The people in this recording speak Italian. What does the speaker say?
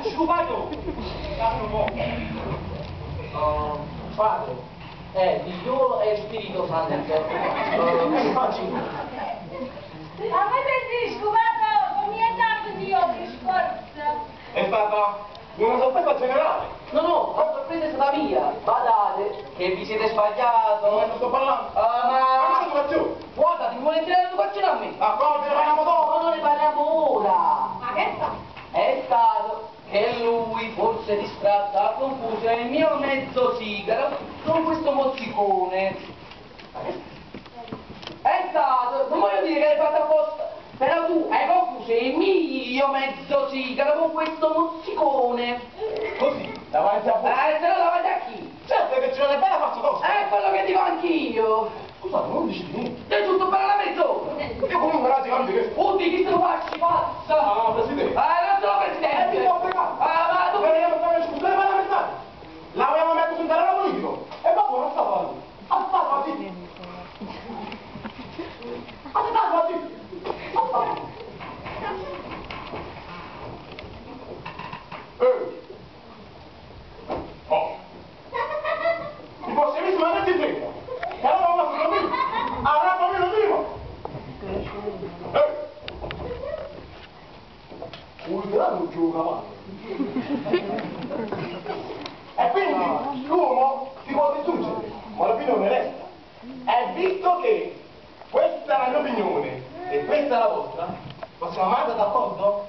sciupato! Padre, di Dio e Spirito Santo. Immagino. A me sei scovato, non mi è dato Dio, che sforza. È stata una sorpresa generale. No, la sorpresa è stata mia. Badate, che vi siete sbagliato. Non sto parlando. Ma l'educazione. guarda, ti vuole tirare l'educazione a me? Ah, poi ne parliamo dopo. No, non ne parliamo ora. Ma che fa? È stato che lui, forse distratto, ha confuso il mio mezzo sigaro con questo mozzicone. È stato, non voglio dire che l'hai fatto apposta, però tu hai confuso il mio mezzo sigaro con questo mozzicone. Così, davanti a voi. Se no davanti a chi? Certo che ci vuole bene faccia tosta. È quello che dico anch'io. Scusate, non dici niente. È giusto per la mezz'ora. Io comunque ragazzi cambio che... Tutti chi se lo facci pazza. Ah, presidente. Non sono presidente. Ti sto pregando. Ma tu Scusate, ma la verità. L'avevamo messo sul terreno politico. E dopo non stava lì. Aspettava lì. Aspettava lì. Oh. Il prossimissimo è 23. E allora non la famiglia. Allora famiglia lo dico. Un gioca male. E quindi l'uomo si può distruggere, ma l'opinione resta. E visto che questa è la mia opinione e questa è la vostra, possiamo andare d'accordo?